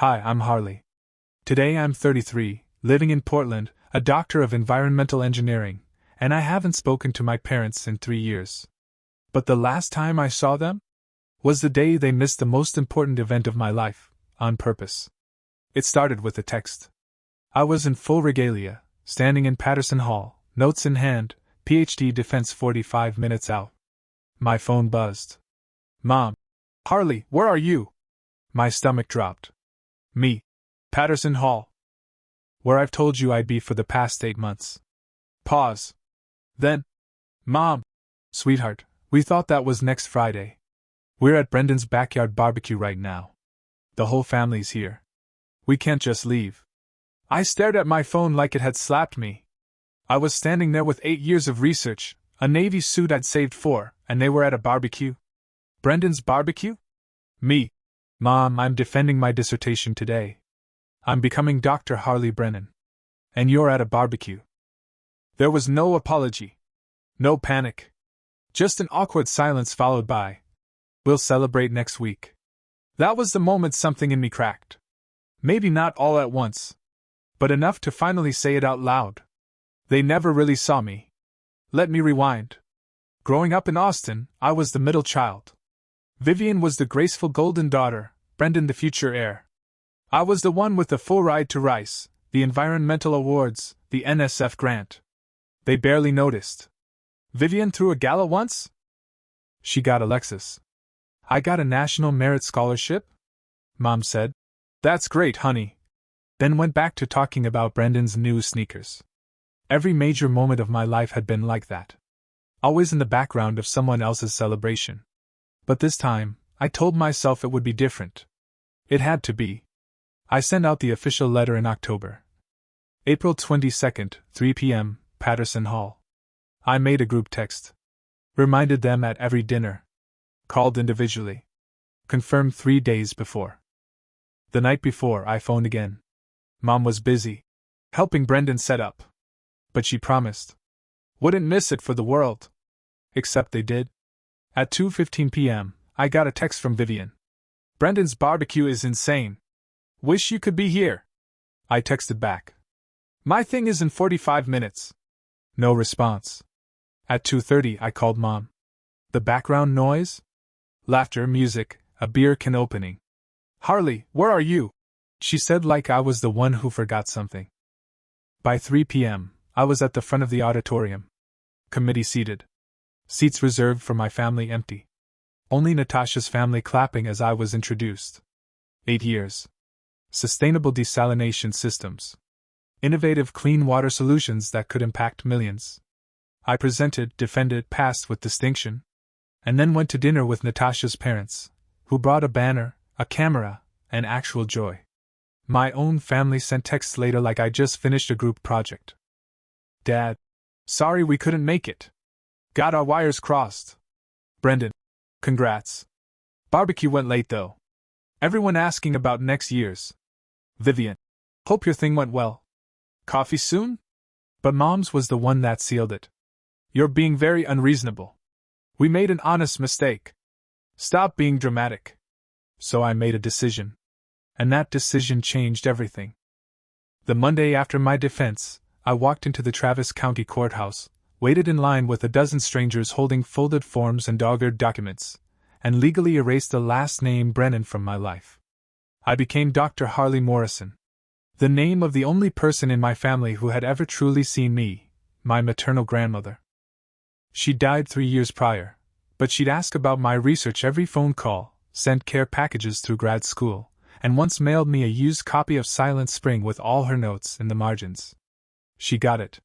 Hi, I'm Harley. Today I'm 33, living in Portland, a doctor of environmental engineering, and I haven't spoken to my parents in 3 years. But the last time I saw them was the day they missed the most important event of my life, on purpose. It started with a text. I was in full regalia, standing in Patterson Hall, notes in hand, PhD defense 45 minutes out. My phone buzzed. Mom. Harley, where are you? My stomach dropped. Me. Patterson Hall. Where I've told you I'd be for the past 8 months. Pause. Then. Mom. Sweetheart, we thought that was next Friday. We're at Brendan's backyard barbecue right now. The whole family's here. We can't just leave. I stared at my phone like it had slapped me. I was standing there with 8 years of research, a Navy suit I'd saved for, and they were at a barbecue. Brendan's barbecue? Me. Mom, I'm defending my dissertation today. I'm becoming Dr. Harley Brennan. And you're at a barbecue. There was no apology. No panic. Just an awkward silence followed by, "We'll celebrate next week." That was the moment something in me cracked. Maybe not all at once, but enough to finally say it out loud. They never really saw me. Let me rewind. Growing up in Austin, I was the middle child. Vivian was the graceful golden daughter, Brendan the future heir. I was the one with the full ride to Rice, the environmental awards, the NSF grant. They barely noticed. Vivian threw a gala once? She got a Lexus. I got a National Merit Scholarship? Mom said. That's great, honey. Then went back to talking about Brendan's new sneakers. Every major moment of my life had been like that. Always in the background of someone else's celebration. But this time, I told myself it would be different. It had to be. I sent out the official letter in October. April 22nd, 3 p.m., Patterson Hall. I made a group text. Reminded them at every dinner. Called individually. Confirmed 3 days before. The night before, I phoned again. Mom was busy. Helping Brendan set up. But she promised. Wouldn't miss it for the world. Except they did. At 2:15 p.m., I got a text from Vivian. Brendan's barbecue is insane. Wish you could be here. I texted back. My thing is in 45 minutes. No response. At 2:30, I called Mom. The background noise? Laughter, music, a beer can opening. Harley, where are you? She said like I was the one who forgot something. By 3 p.m., I was at the front of the auditorium. Committee seated. Seats reserved for my family empty. Only Natasha's family clapping as I was introduced. 8 years. Sustainable desalination systems. Innovative clean water solutions that could impact millions. I presented, defended, passed with distinction. And then went to dinner with Natasha's parents, who brought a banner, a camera, and actual joy. My own family sent texts later like I just finished a group project. Dad. Sorry we couldn't make it. Got our wires crossed. Brendan. Congrats. Barbecue went late though. Everyone asking about next year's. Vivian. Hope your thing went well. Coffee soon? But Mom's was the one that sealed it. You're being very unreasonable. We made an honest mistake. Stop being dramatic. So I made a decision. And that decision changed everything. The Monday after my defense, I walked into the Travis County Courthouse, waited in line with a dozen strangers holding folded forms and dog-eared documents, and legally erased the last name Brennan from my life. I became Dr. Harley Morrison. The name of the only person in my family who had ever truly seen me, my maternal grandmother. She died 3 years prior, but she'd ask about my research every phone call, sent care packages through grad school, and once mailed me a used copy of Silent Spring with all her notes in the margins. She got it.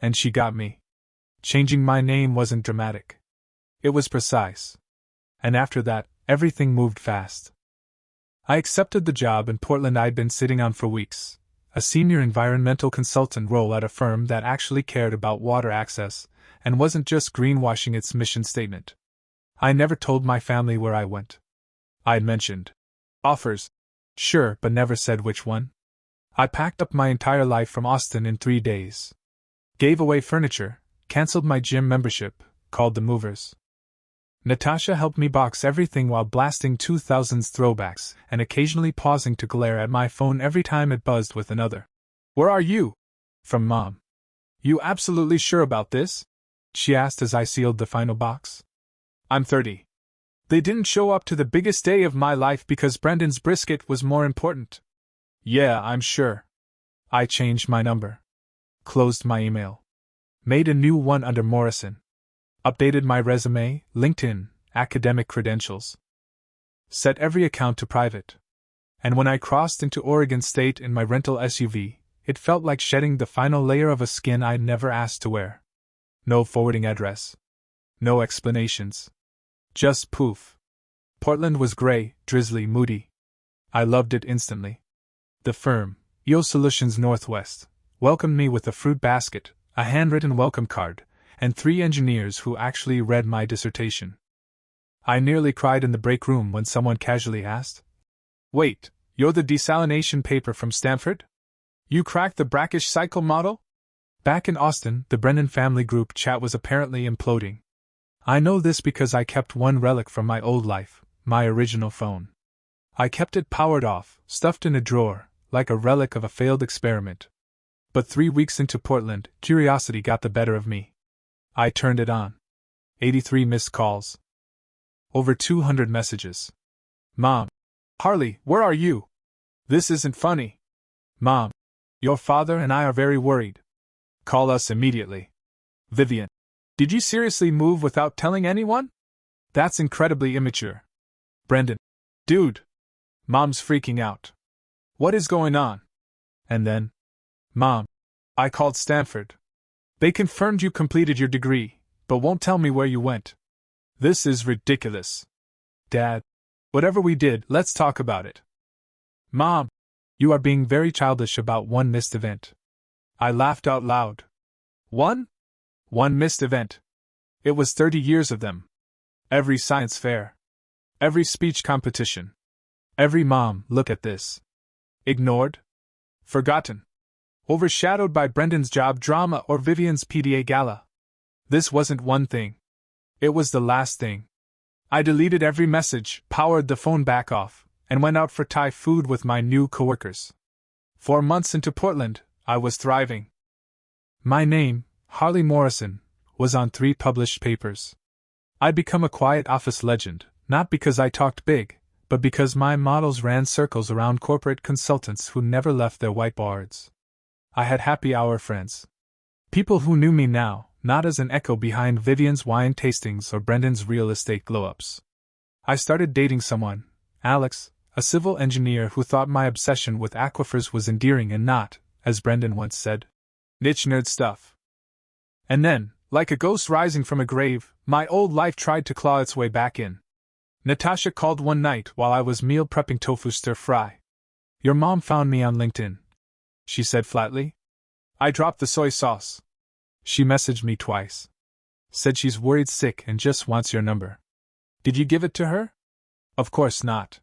And she got me. Changing my name wasn't dramatic. It was precise. And after that, everything moved fast. I accepted the job in Portland I'd been sitting on for weeks, a senior environmental consultant role at a firm that actually cared about water access and wasn't just greenwashing its mission statement. I never told my family where I went. I'd mentioned offers, sure, but never said which one. I packed up my entire life from Austin in 3 days. Gave away furniture, canceled my gym membership, called the movers. Natasha helped me box everything while blasting 2000s throwbacks and occasionally pausing to glare at my phone every time it buzzed with another. "Where are you?" from Mom. "You absolutely sure about this?" she asked as I sealed the final box. "I'm 30. They didn't show up to the biggest day of my life because Brendan's brisket was more important." "Yeah, I'm sure." I changed my number. Closed my email. Made a new one under Morrison. Updated my resume, LinkedIn, academic credentials. Set every account to private. And when I crossed into Oregon State in my rental SUV, it felt like shedding the final layer of a skin I'd never asked to wear. No forwarding address. No explanations. Just poof. Portland was gray, drizzly, moody. I loved it instantly. The firm, EO Solutions Northwest, welcomed me with a fruit basket, a handwritten welcome card, and 3 engineers who actually read my dissertation. I nearly cried in the break room when someone casually asked, "Wait, you're the desalination paper from Stanford? You cracked the brackish cycle model?" Back in Austin, the Brennan family group chat was apparently imploding. I know this because I kept one relic from my old life, my original phone. I kept it powered off, stuffed in a drawer, like a relic of a failed experiment. But 3 weeks into Portland, curiosity got the better of me. I turned it on. 83 missed calls. Over 200 messages. "Mom. Harley, where are you? This isn't funny. Mom. Your father and I are very worried. Call us immediately. Vivian. Did you seriously move without telling anyone? That's incredibly immature. Brendan. Dude. Mom's freaking out. What is going on?" And then, "Mom. I called Stanford. They confirmed you completed your degree, but won't tell me where you went. This is ridiculous. Dad. Whatever we did, let's talk about it. Mom. You are being very childish about one missed event." I laughed out loud. One? One missed event. It was 30 years of them. Every science fair. Every speech competition. Every mom, look at this. Ignored? Forgotten? Overshadowed by Brendan's job drama or Vivian's PDA gala. This wasn't one thing. It was the last thing. I deleted every message, powered the phone back off, and went out for Thai food with my new coworkers. 4 months into Portland, I was thriving. My name, Harley Morrison, was on 3 published papers. I'd become a quiet office legend, not because I talked big, but because my models ran circles around corporate consultants who never left their whiteboards. I had happy hour friends. People who knew me now, not as an echo behind Vivian's wine tastings or Brendan's real estate glow-ups. I started dating someone, Alex, a civil engineer who thought my obsession with aquifers was endearing and not, as Brendan once said, niche nerd stuff. And then, like a ghost rising from a grave, my old life tried to claw its way back in. Natasha called one night while I was meal prepping tofu stir-fry. "Your mom found me on LinkedIn," she said flatly. "I dropped the soy sauce." She messaged me twice. Said she's worried sick and just wants your number. Did you give it to her? Of course not.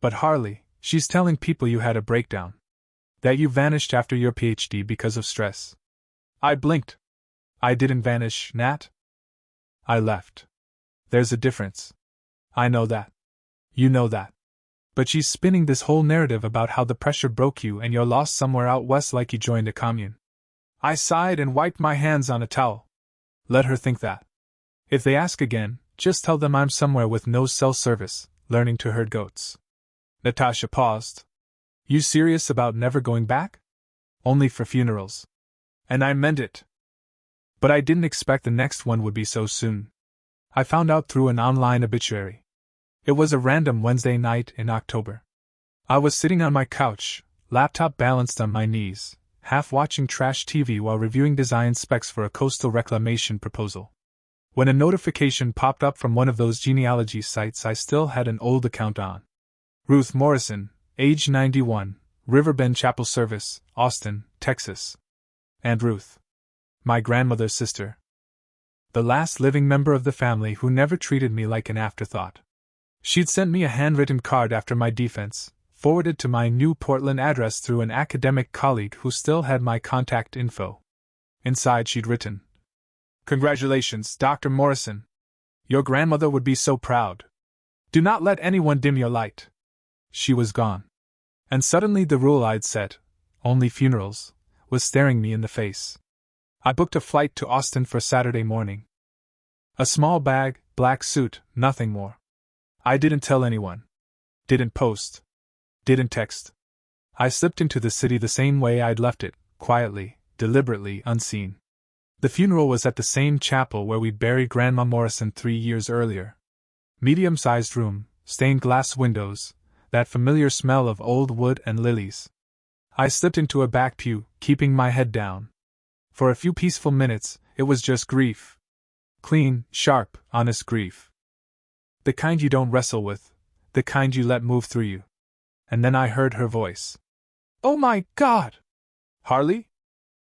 But Harley, she's telling people you had a breakdown. That you vanished after your PhD because of stress. I blinked. I didn't vanish, Nat. I left. There's a difference. I know that. You know that. But she's spinning this whole narrative about how the pressure broke you and you're lost somewhere out west like you joined a commune. I sighed and wiped my hands on a towel. Let her think that. If they ask again, just tell them I'm somewhere with no cell service, learning to herd goats. Natasha paused. You serious about never going back? Only for funerals. And I meant it. But I didn't expect the next one would be so soon. I found out through an online obituary. It was a random Wednesday night in October. I was sitting on my couch, laptop balanced on my knees, half watching trash TV while reviewing design specs for a coastal reclamation proposal. When a notification popped up from one of those genealogy sites I still had an old account on. Ruth Morrison, age 91, Riverbend Chapel Service, Austin, Texas. Aunt Ruth. My grandmother's sister. The last living member of the family who never treated me like an afterthought. She'd sent me a handwritten card after my defense, forwarded to my new Portland address through an academic colleague who still had my contact info. Inside she'd written, Congratulations, Dr. Morrison. Your grandmother would be so proud. Do not let anyone dim your light. She was gone. And suddenly the rule I'd set, only funerals, was staring me in the face. I booked a flight to Austin for Saturday morning. A small bag, black suit, nothing more. I didn't tell anyone. Didn't post. Didn't text. I slipped into the city the same way I'd left it, quietly, deliberately, unseen. The funeral was at the same chapel where we'd buried Grandma Morrison 3 years earlier. Medium-sized room, stained glass windows, that familiar smell of old wood and lilies. I slipped into a back pew, keeping my head down. For a few peaceful minutes, it was just grief. Clean, sharp, honest grief. The kind you don't wrestle with, the kind you let move through you. And then I heard her voice. Oh my God! Harley?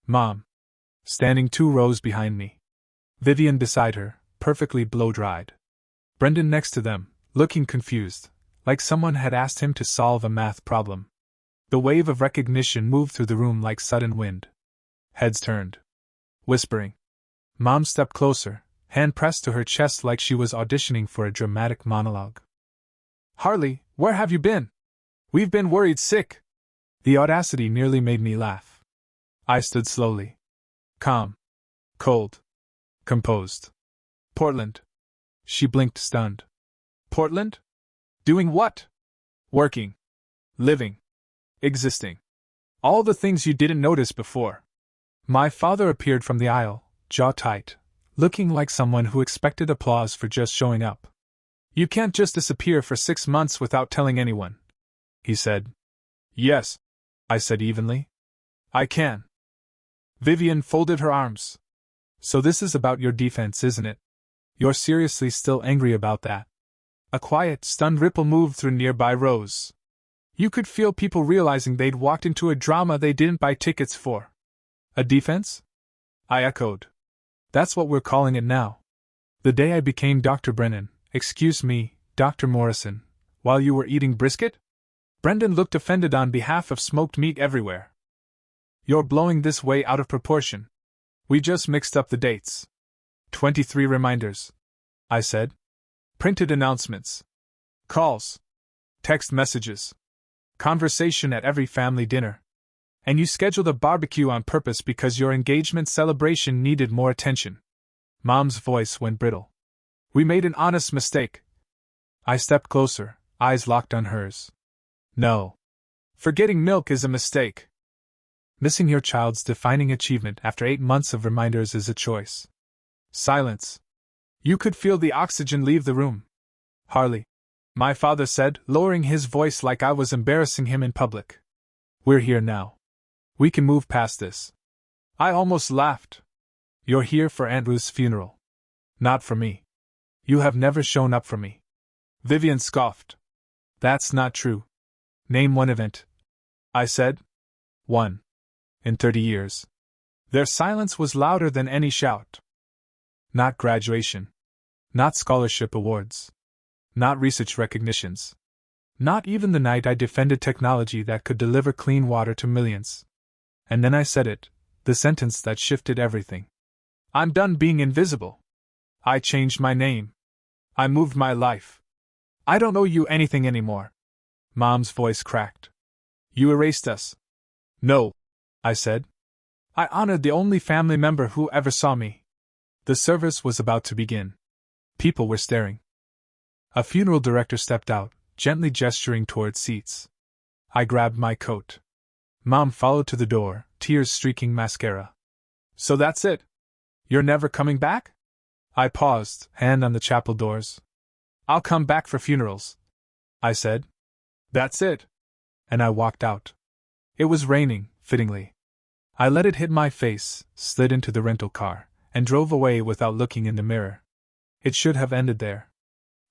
Mom. Standing 2 rows behind me. Vivian beside her, perfectly blow-dried. Brendan next to them, looking confused, like someone had asked him to solve a math problem. The wave of recognition moved through the room like sudden wind. Heads turned. Whispering. Mom stepped closer, hand pressed to her chest like she was auditioning for a dramatic monologue. Harley, where have you been? We've been worried sick. The audacity nearly made me laugh. I stood slowly. Calm. Cold. Composed. Portland. She blinked, stunned. Portland? Doing what? Working. Living. Existing. All the things you didn't notice before. My father appeared from the aisle, jaw tight, looking like someone who expected applause for just showing up. You can't just disappear for 6 months without telling anyone, he said. Yes, I said evenly. I can. Vivian folded her arms. So this is about your defense, isn't it? You're seriously still angry about that? A quiet, stunned ripple moved through nearby rows. You could feel people realizing they'd walked into a drama they didn't buy tickets for. A defense? I echoed. That's what we're calling it now. The day I became Dr. Brennan, excuse me, Dr. Morrison, while you were eating brisket? Brendan looked offended on behalf of smoked meat everywhere. You're blowing this way out of proportion. We just mixed up the dates. 23 reminders, I said. Printed announcements. Calls. Text messages. Conversation at every family dinner. And you scheduled a barbecue on purpose because your engagement celebration needed more attention. Mom's voice went brittle. We made an honest mistake. I stepped closer, eyes locked on hers. No. Forgetting milk is a mistake. Missing your child's defining achievement after 8 months of reminders is a choice. Silence. You could feel the oxygen leave the room. Harley, my father said, lowering his voice like I was embarrassing him in public. We're here now. We can move past this. I almost laughed. You're here for Aunt Ruth's funeral. Not for me. You have never shown up for me. Vivian scoffed. That's not true. Name one event. I said. 1. In 30 years. Their silence was louder than any shout. Not graduation. Not scholarship awards. Not research recognitions. Not even the night I defended technology that could deliver clean water to millions. And then I said it, the sentence that shifted everything. I'm done being invisible. I changed my name. I moved my life. I don't owe you anything anymore. Mom's voice cracked. You erased us. No, I said. I honored the only family member who ever saw me. The service was about to begin. People were staring. A funeral director stepped out, gently gesturing toward seats. I grabbed my coat. Mom followed to the door, tears streaking mascara. So that's it? You're never coming back? I paused, hand on the chapel doors. I'll come back for funerals, I said. That's it. And I walked out. It was raining, fittingly. I let it hit my face, slid into the rental car, and drove away without looking in the mirror. It should have ended there.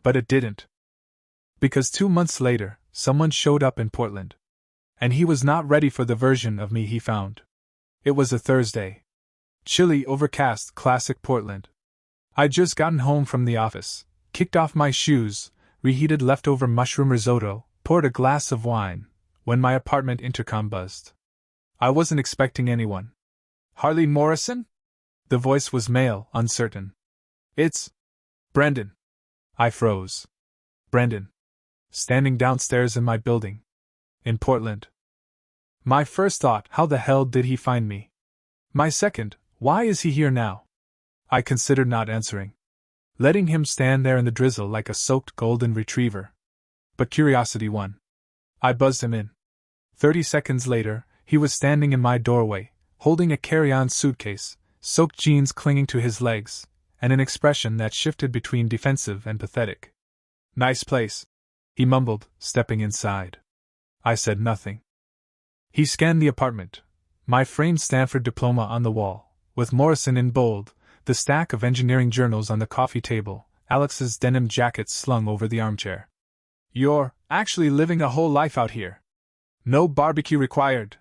But it didn't. Because 2 months later, someone showed up in Portland. And he was not ready for the version of me he found. It was a Thursday. Chilly, overcast, classic Portland. I'd just gotten home from the office, kicked off my shoes, reheated leftover mushroom risotto, poured a glass of wine, when my apartment intercom buzzed. I wasn't expecting anyone. Harley Morrison? The voice was male, uncertain. It's Brendan. I froze. Brendan. Standing downstairs in my building. In Portland. My first thought, how the hell did he find me? My second, why is he here now? I considered not answering, letting him stand there in the drizzle like a soaked golden retriever. But curiosity won. I buzzed him in. 30 seconds later, he was standing in my doorway, holding a carry-on suitcase, soaked jeans clinging to his legs, and an expression that shifted between defensive and pathetic. Nice place, he mumbled, stepping inside. I said nothing. He scanned the apartment, my framed Stanford diploma on the wall, with Morrison in bold, the stack of engineering journals on the coffee table, Alex's denim jacket slung over the armchair. You're actually living a whole life out here. No barbecue required,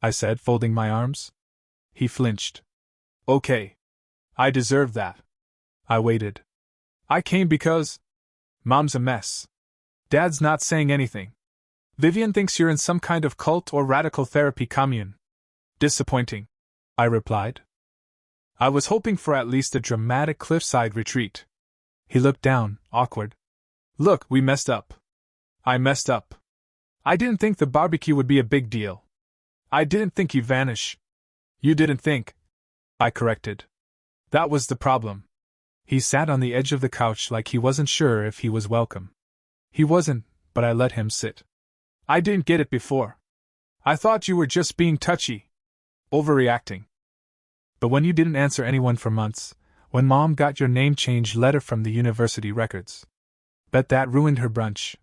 I said, folding my arms. He flinched. Okay. I deserve that. I waited. I came because Mom's a mess. Dad's not saying anything. Vivian thinks you're in some kind of cult or radical therapy commune. Disappointing, I replied. I was hoping for at least a dramatic cliffside retreat. He looked down, awkward. Look, we messed up. I messed up. I didn't think the barbecue would be a big deal. I didn't think you'd vanish. You didn't think, I corrected. That was the problem. He sat on the edge of the couch like he wasn't sure if he was welcome. He wasn't, but I let him sit. I didn't get it before. I thought you were just being touchy. Overreacting. But when you didn't answer anyone for months, when Mom got your name change letter from the university records. Bet that ruined her brunch.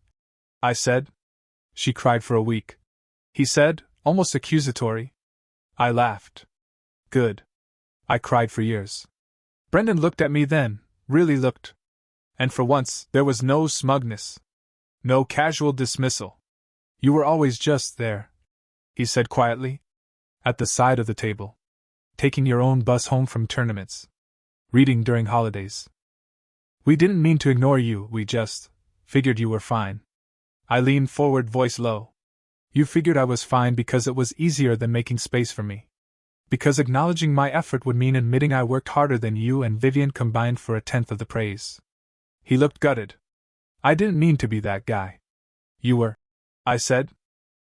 I said. She cried for a week. He said, almost accusatory. I laughed. Good. I cried for years. Brendan looked at me then, really looked. And for once, there was no smugness. No casual dismissal. You were always just there, he said quietly. At the side of the table. Taking your own bus home from tournaments. Reading during holidays. We didn't mean to ignore you, we just figured you were fine. I leaned forward, voice low. You figured I was fine because it was easier than making space for me. Because acknowledging my effort would mean admitting I worked harder than you and Vivian combined for 1/10 of the praise. He looked gutted. I didn't mean to be that guy. You were, I said.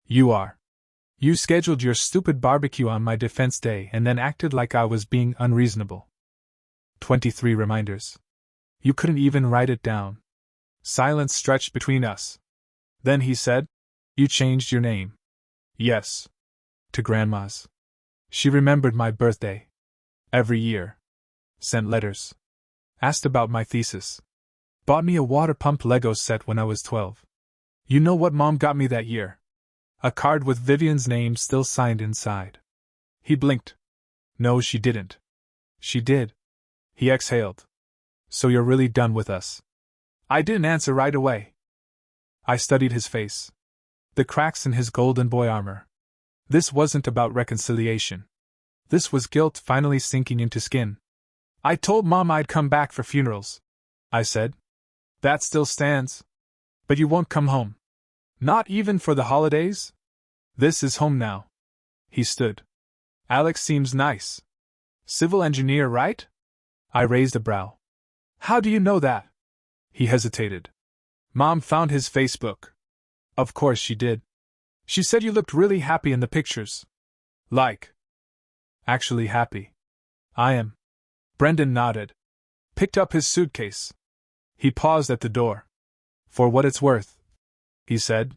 You are. You scheduled your stupid barbecue on my defense day and then acted like I was being unreasonable. 23 reminders. You couldn't even write it down. Silence stretched between us. Then he said, you changed your name. Yes. To Grandma's. She remembered my birthday. Every year. Sent letters. Asked about my thesis. Bought me a water pump Lego set when I was 12. You know what Mom got me that year? A card with Vivian's name still signed inside. He blinked. No, she didn't. She did. He exhaled. So you're really done with us? I didn't answer right away. I studied his face. The cracks in his golden boy armor. This wasn't about reconciliation. This was guilt finally sinking into skin. I told Mom I'd come back for funerals, I said. That still stands. But you won't come home. Not even for the holidays? This is home now. He stood. Alex seems nice. Civil engineer, right? I raised a brow. How do you know that? He hesitated. Mom found his Facebook. Of course she did. She said you looked really happy in the pictures. Like. Actually happy. I am. Brendan nodded. Picked up his suitcase. He paused at the door. For what it's worth, he said.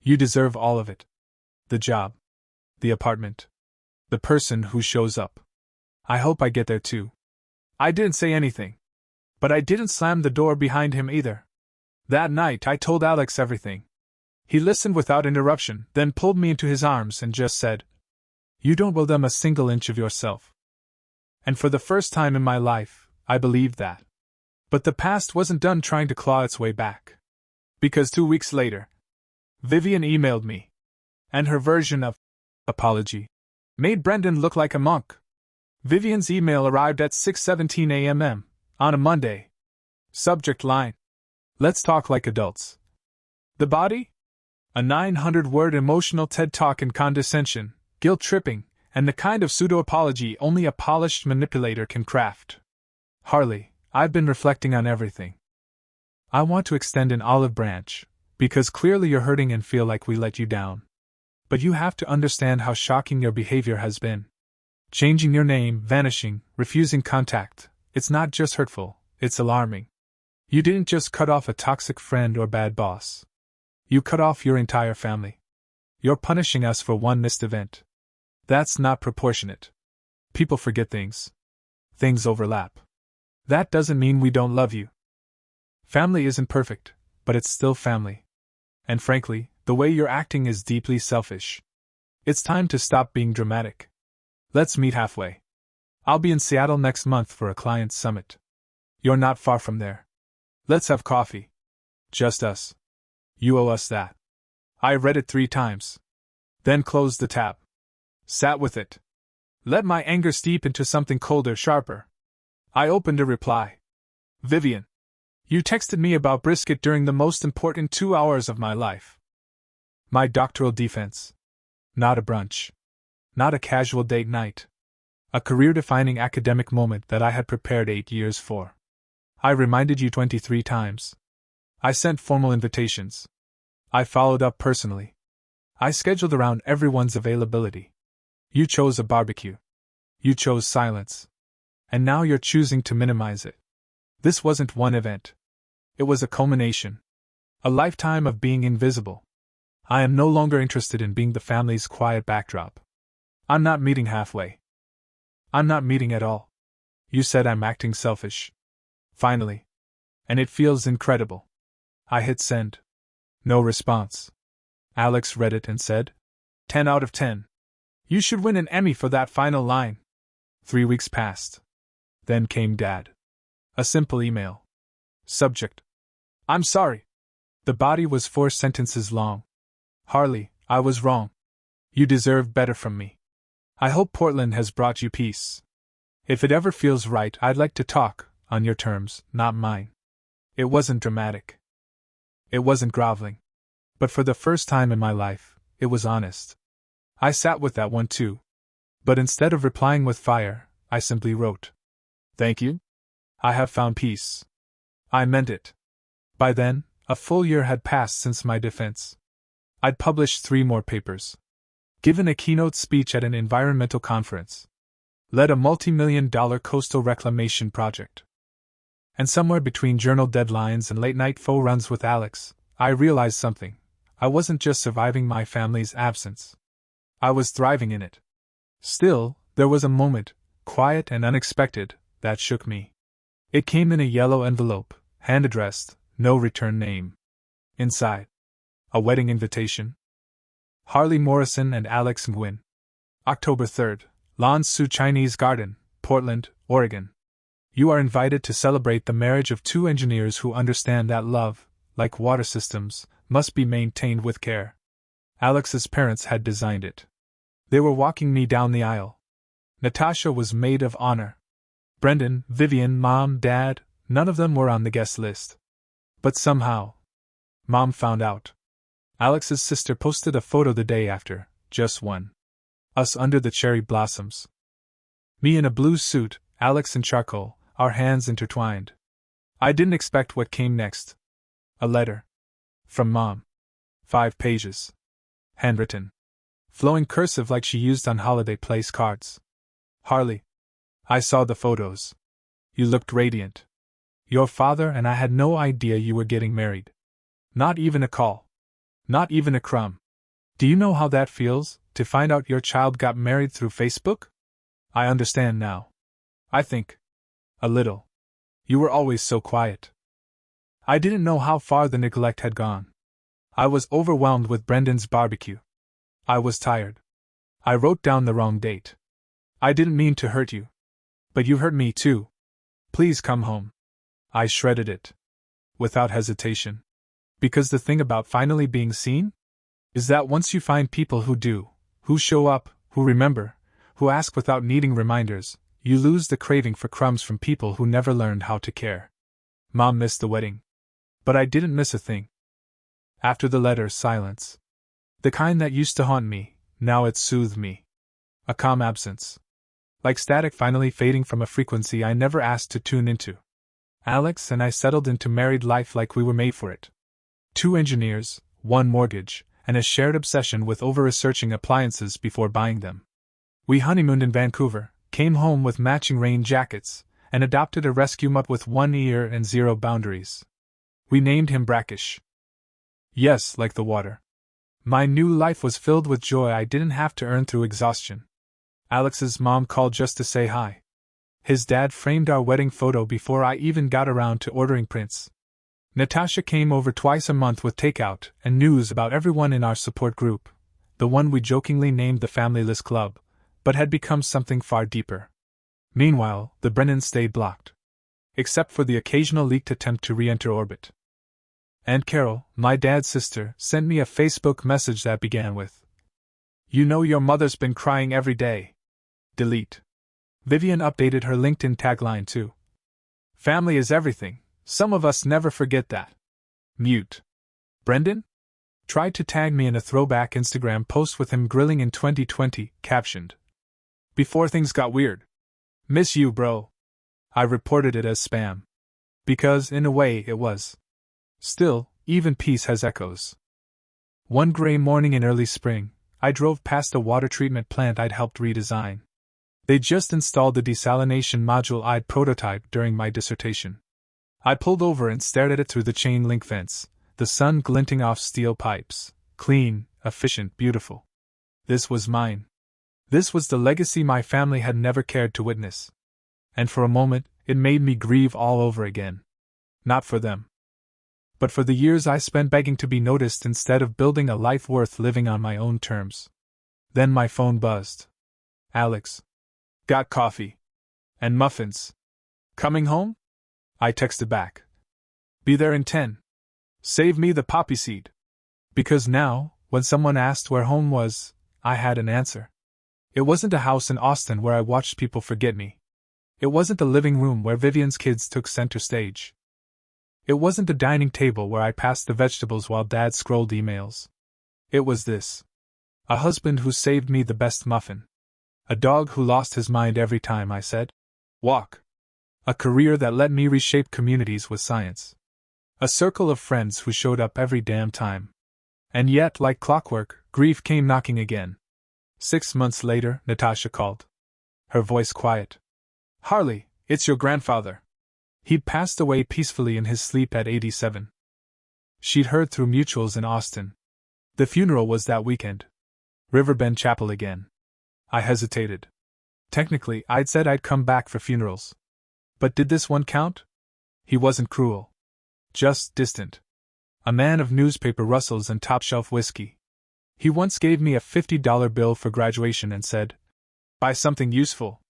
You deserve all of it. The job. The apartment. The person who shows up. I hope I get there too. I didn't say anything. But I didn't slam the door behind him either. That night I told Alex everything. He listened without interruption, then pulled me into his arms and just said, you don't owe them a single inch of yourself. And for the first time in my life, I believed that. But the past wasn't done trying to claw its way back. Because 2 weeks later, Vivian emailed me. And her version of apology made Brendan look like a monk. Vivian's email arrived at 6:17 a.m. on a Monday. Subject line. Let's talk like adults. The body? A 900-word emotional TED talk in condescension, guilt-tripping, and the kind of pseudo-apology only a polished manipulator can craft. Harley, I've been reflecting on everything. I want to extend an olive branch, because clearly you're hurting and feel like we let you down. But you have to understand how shocking your behavior has been. Changing your name, vanishing, refusing contact, it's not just hurtful, it's alarming. You didn't just cut off a toxic friend or bad boss. You cut off your entire family. You're punishing us for one missed event. That's not proportionate. People forget things. Things overlap. That doesn't mean we don't love you. Family isn't perfect, but it's still family. And frankly, the way you're acting is deeply selfish. It's time to stop being dramatic. Let's meet halfway. I'll be in Seattle next month for a client summit. You're not far from there. Let's have coffee. Just us. You owe us that. I read it 3 times. Then closed the tab. Sat with it. Let my anger steep into something colder, sharper. I opened a reply. Vivian. You texted me about brisket during the most important 2 hours of my life. My doctoral defense. Not a brunch. Not a casual date night. A career-defining academic moment that I had prepared 8 years for. I reminded you 23 times. I sent formal invitations. I followed up personally. I scheduled around everyone's availability. You chose a barbecue. You chose silence. And now you're choosing to minimize it. This wasn't one event. It was a culmination. A lifetime of being invisible. I am no longer interested in being the family's quiet backdrop. I'm not meeting halfway. I'm not meeting at all. You said I'm acting selfish. Finally. And it feels incredible. I hit send. No response. Alex read it and said, 10 out of 10. You should win an Emmy for that final line. 3 weeks passed. Then came Dad. A simple email. Subject. I'm sorry. The body was 4 sentences long. Harley, I was wrong. You deserve better from me. I hope Portland has brought you peace. If it ever feels right, I'd like to talk, on your terms, not mine. It wasn't dramatic. It wasn't groveling. But for the first time in my life, it was honest. I sat with that one too. But instead of replying with fire, I simply wrote. Thank you. I have found peace. I meant it. By then, a full year had passed since my defense. I'd published 3 more papers. Given a keynote speech at an environmental conference. Led a multi-million-dollar coastal reclamation project. And somewhere between journal deadlines and late-night faux runs with Alex, I realized something. I wasn't just surviving my family's absence. I was thriving in it. Still, there was a moment, quiet and unexpected, that shook me. It came in a yellow envelope, hand-addressed, no return name. Inside. A wedding invitation. Harley Morrison and Alex Nguyen. October 3rd, Lan Su Chinese Garden, Portland, Oregon. You are invited to celebrate the marriage of 2 engineers who understand that love, like water systems, must be maintained with care. Alex's parents had designed it. They were walking me down the aisle. Natasha was maid of honor. Brendan, Vivian, Mom, Dad, none of them were on the guest list. But somehow, Mom found out. Alex's sister posted a photo the day after, just one. Us under the cherry blossoms. Me in a blue suit, Alex in charcoal, our hands intertwined. I didn't expect what came next. A letter. From Mom. 5 pages. Handwritten. Flowing cursive like she used on holiday place cards. Harley. I saw the photos. You looked radiant. Your father and I had no idea you were getting married. Not even a call. Not even a crumb. Do you know how that feels, to find out your child got married through Facebook? I understand now. I think. A little. You were always so quiet. I didn't know how far the neglect had gone. I was overwhelmed with Brendan's barbecue. I was tired. I wrote down the wrong date. I didn't mean to hurt you. But you hurt me too. Please come home. I shredded it. Without hesitation. Because the thing about finally being seen? Is that once you find people who do, who show up, who remember, who ask without needing reminders, you lose the craving for crumbs from people who never learned how to care. Mom missed the wedding. But I didn't miss a thing. After the letter, silence. The kind that used to haunt me, now it soothed me. A calm absence. Like static finally fading from a frequency I never asked to tune into. Alex and I settled into married life like we were made for it. 2 engineers, 1 mortgage, and a shared obsession with over-researching appliances before buying them. We honeymooned in Vancouver, came home with matching rain jackets, and adopted a rescue mutt with 1 ear and 0 boundaries. We named him Brackish. Yes, like the water. My new life was filled with joy I didn't have to earn through exhaustion. Alex's mom called just to say hi. His dad framed our wedding photo before I even got around to ordering prints. Natasha came over twice a month with takeout and news about everyone in our support group, the one we jokingly named the Familyless Club, but had become something far deeper. Meanwhile, the Brennans stayed blocked. Except for the occasional leaked attempt to re-enter orbit. Aunt Carol, my dad's sister, sent me a Facebook message that began with, "You know your mother's been crying every day. Delete." Vivian updated her LinkedIn tagline too. "Family is everything. Some of us never forget that." Mute. Brendan? Tried to tag me in a throwback Instagram post with him grilling in 2020, captioned, "Before things got weird. Miss you, bro." I reported it as spam. Because, in a way, it was. Still, even peace has echoes. One gray morning in early spring, I drove past a water treatment plant I'd helped redesign. They just installed the desalination module I'd prototyped during my dissertation. I pulled over and stared at it through the chain link fence, the sun glinting off steel pipes. Clean, efficient, beautiful. This was mine. This was the legacy my family had never cared to witness. And for a moment, it made me grieve all over again. Not for them, but for the years I spent begging to be noticed instead of building a life worth living on my own terms. Then my phone buzzed. "Alex. Got coffee. And muffins. Coming home?" I texted back. "Be there in 10. Save me the poppy seed." Because now, when someone asked where home was, I had an answer. It wasn't a house in Austin where I watched people forget me. It wasn't the living room where Vivian's kids took center stage. It wasn't the dining table where I passed the vegetables while Dad scrolled emails. It was this. A husband who saved me the best muffin. A dog who lost his mind every time I said, "Walk." A career that let me reshape communities with science. A circle of friends who showed up every damn time. And yet, like clockwork, grief came knocking again. 6 months later, Natasha called. Her voice quiet. "Harley, it's your grandfather. He'd passed away peacefully in his sleep at 87. She'd heard through mutuals in Austin. The funeral was that weekend. Riverbend Chapel again. I hesitated. Technically, I'd said I'd come back for funerals. But did this one count? He wasn't cruel. Just distant. A man of newspaper rustles and top-shelf whiskey. He once gave me a $50 bill for graduation and said, "Buy something useful.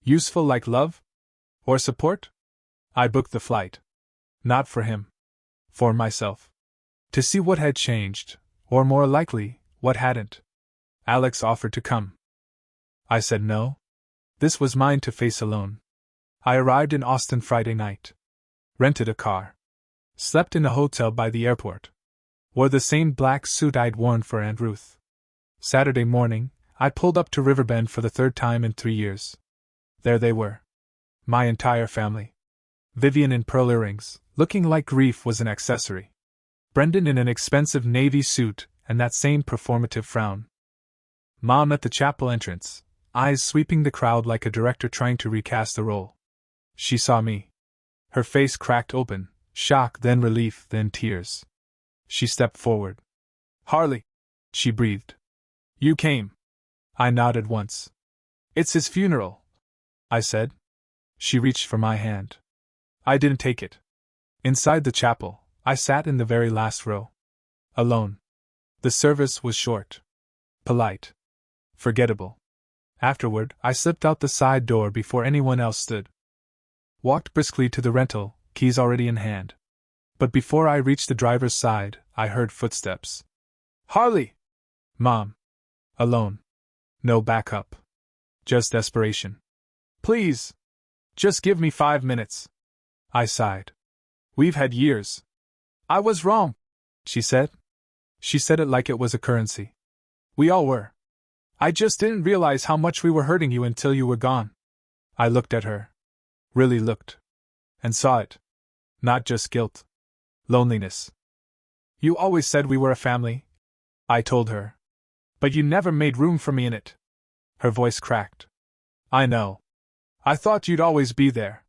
Useful like love? Or support?" I booked the flight. Not for him. For myself. To see what had changed, or more likely, what hadn't. Alex offered to come. I said no. This was mine to face alone. I arrived in Austin Friday night. Rented a car. Slept in a hotel by the airport. Wore the same black suit I'd worn for Aunt Ruth. Saturday morning, I pulled up to Riverbend for the 3rd time in 3 years. There they were. My entire family. Vivian in pearl earrings, looking like grief was an accessory. Brendan in an expensive navy suit, and that same performative frown. Mom at the chapel entrance, eyes sweeping the crowd like a director trying to recast a role. She saw me. Her face cracked open, shock, then relief, then tears. She stepped forward. "Harley," she breathed. "You came." I nodded once. "It's his funeral," I said. She reached for my hand. I didn't take it. Inside the chapel, I sat in the very last row. Alone. The service was short. Polite. Forgettable. Afterward, I slipped out the side door before anyone else stood. Walked briskly to the rental, keys already in hand. But before I reached the driver's side, I heard footsteps. "Harley!" "Mom." Alone. No backup. Just desperation. "Please. Just give me 5 minutes." I sighed. "We've had years." "I was wrong," she said. She said it like it was a currency. "We all were. I just didn't realize how much we were hurting you until you were gone." I looked at her. Really looked. And saw it. Not just guilt. Loneliness. You always said we were a family, I told her. But you never made room for me in it. Her voice cracked. I know. I thought you'd always be there.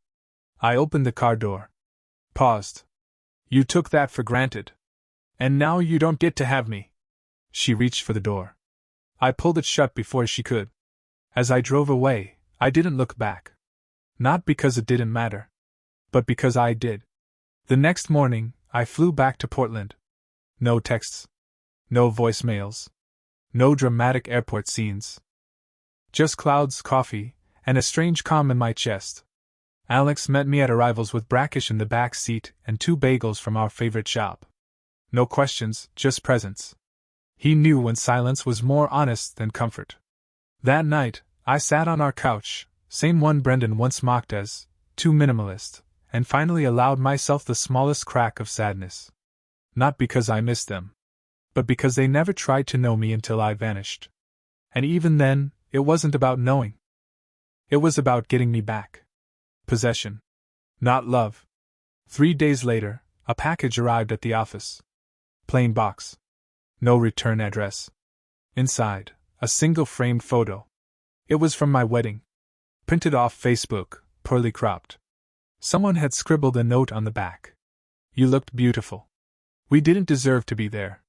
I opened the car door. Paused. You took that for granted. And now you don't get to have me. She reached for the door. I pulled it shut before she could. As I drove away, I didn't look back. Not because it didn't matter, but because I did. The next morning, I flew back to Portland. No texts. No voicemails. No dramatic airport scenes. Just clouds, coffee, and a strange calm in my chest. Alex met me at arrivals with brackish in the back seat and 2 bagels from our favorite shop. No questions, just presence. He knew when silence was more honest than comfort. That night, I sat on our couch, same one Brendan once mocked as too minimalist, and finally allowed myself the smallest crack of sadness. Not because I missed them, but because they never tried to know me until I vanished. And even then, it wasn't about knowing. It was about getting me back. Possession. Not love. 3 days later, a package arrived at the office. Plain box. No return address. Inside, a single framed photo. It was from my wedding. Printed off Facebook, poorly cropped. Someone had scribbled a note on the back. You looked beautiful. We didn't deserve to be there.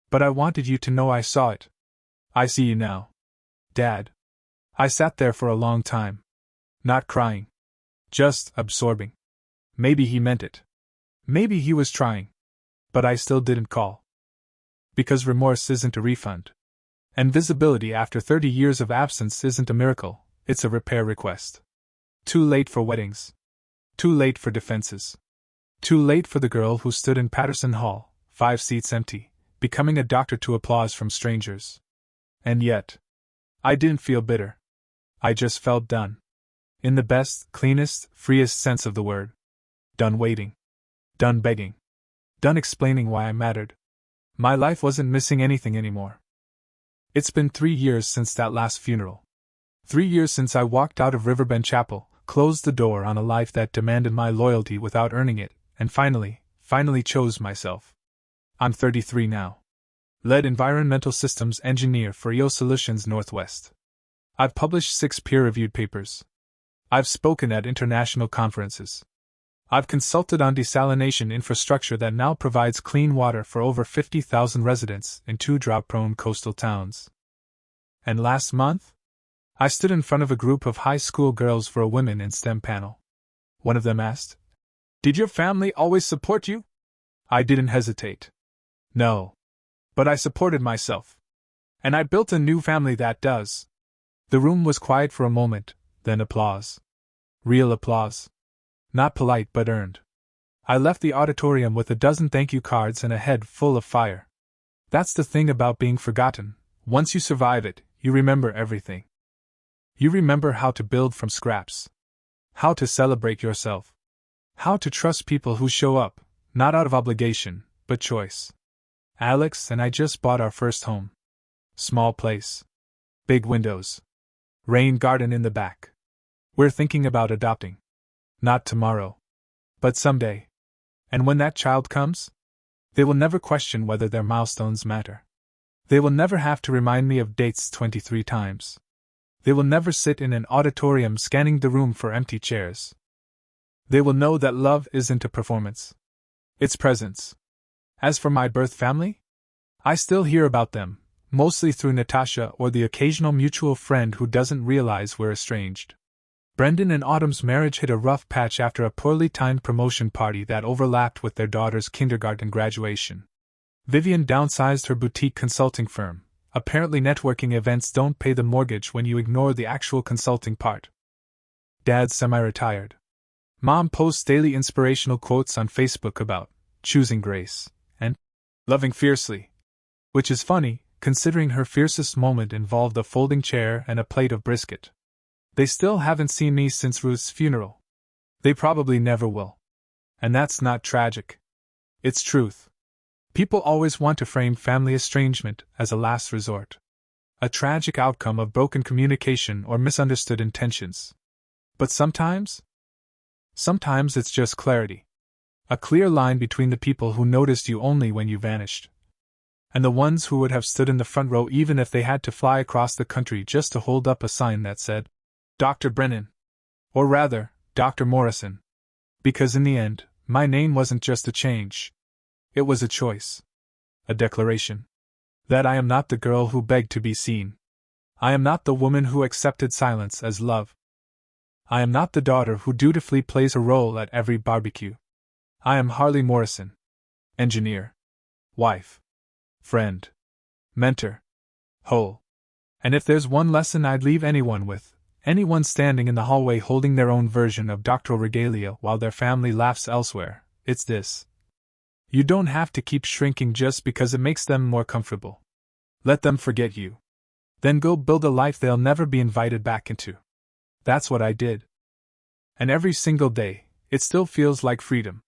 But I wanted you to know I saw it. I see you now. Dad. I sat there for a long time. Not crying. Just absorbing. Maybe he meant it. Maybe he was trying. But I still didn't call. Because remorse isn't a refund. And visibility after 30 years of absence isn't a miracle, it's a repair request. Too late for weddings. Too late for defenses. Too late for the girl who stood in Patterson Hall, 5 seats empty, becoming a doctor to applause from strangers. And yet, I didn't feel bitter. I just felt done. In the best, cleanest, freest sense of the word. Done waiting. Done begging. Done explaining why I mattered. My life wasn't missing anything anymore. It's been 3 years since that last funeral. 3 years since I walked out of Riverbend Chapel, closed the door on a life that demanded my loyalty without earning it, and finally chose myself. I'm 33 now. Lead environmental systems engineer for EO Solutions Northwest. I've published 6 peer-reviewed papers. I've spoken at international conferences. I've consulted on desalination infrastructure that now provides clean water for over 50,000 residents in 2 drought-prone coastal towns. And last month, I stood in front of a group of high school girls for a Women in STEM panel. One of them asked, "Did your family always support you?" I didn't hesitate. No. But I supported myself. And I built a new family that does. The room was quiet for a moment, then applause. Real applause. Not polite but earned. I left the auditorium with a dozen thank you cards and a head full of fire. That's the thing about being forgotten. Once you survive it, you remember everything. You remember how to build from scraps. How to celebrate yourself. How to trust people who show up, not out of obligation, but choice. Alex and I just bought our first home. Small place. Big windows. Rain garden in the back. We're thinking about adopting. Not tomorrow. But someday. And when that child comes, they will never question whether their milestones matter. They will never have to remind me of dates 23 times. They will never sit in an auditorium scanning the room for empty chairs. They will know that love isn't a performance. It's presence. As for my birth family, I still hear about them, mostly through Natasha or the occasional mutual friend who doesn't realize we're estranged. Brendan and Autumn's marriage hit a rough patch after a poorly timed promotion party that overlapped with their daughter's kindergarten graduation. Vivian downsized her boutique consulting firm. Apparently networking events don't pay the mortgage when you ignore the actual consulting part. Dad's semi-retired. Mom posts daily inspirational quotes on Facebook about choosing grace and loving fiercely. Which is funny, considering her fiercest moment involved a folding chair and a plate of brisket. They still haven't seen me since Ruth's funeral. They probably never will. And that's not tragic. It's truth. People always want to frame family estrangement as a last resort. A tragic outcome of broken communication or misunderstood intentions. But sometimes it's just clarity. A clear line between the people who noticed you only when you vanished, and the ones who would have stood in the front row even if they had to fly across the country just to hold up a sign that said, Dr. Brennan. Or rather, Dr. Morrison. Because in the end, my name wasn't just a change. It was a choice. A declaration. That I am not the girl who begged to be seen. I am not the woman who accepted silence as love. I am not the daughter who dutifully plays a role at every barbecue. I am Harley Morrison. Engineer. Wife. Friend. Mentor. Whole. And if there's one lesson I'd leave anyone with, anyone standing in the hallway holding their own version of doctoral regalia while their family laughs elsewhere, it's this. You don't have to keep shrinking just because it makes them more comfortable. Let them forget you. Then go build a life they'll never be invited back into. That's what I did. And every single day, it still feels like freedom.